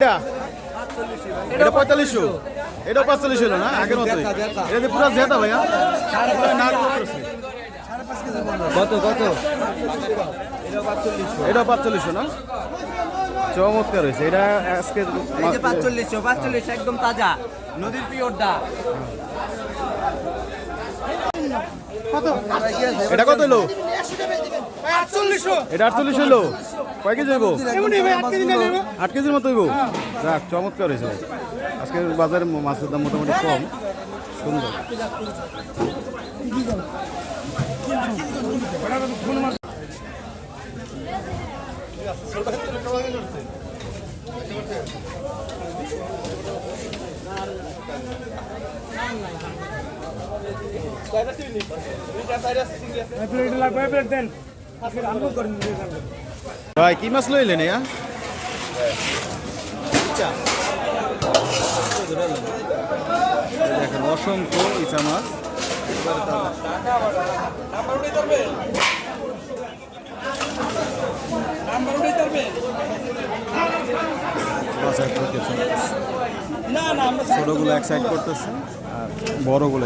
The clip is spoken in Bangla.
এটা 4500 এটা 45 হলো না আগের মতই এটা পুরো জেতা ভাইয়া কত কত এটা 4500 না চমৎকার হয়েছে এটা আজকে এই যে 45 একদম তাজা নদীর পিওরটা কত এটা কত হলো 4800 এটা 48 হলো কয় কেজি হইব 8 কেজির মতো হইব যাক চমৎকার হয়েছে আজকে বাজারে মাছের দাম মোটামুটি কম সুন্দর ভাই কি মাছ লইলেন দেখেন অসংখ্য ইচা মাছ ছোটগুলো এক সাইড করতেছে আর বড়গুলো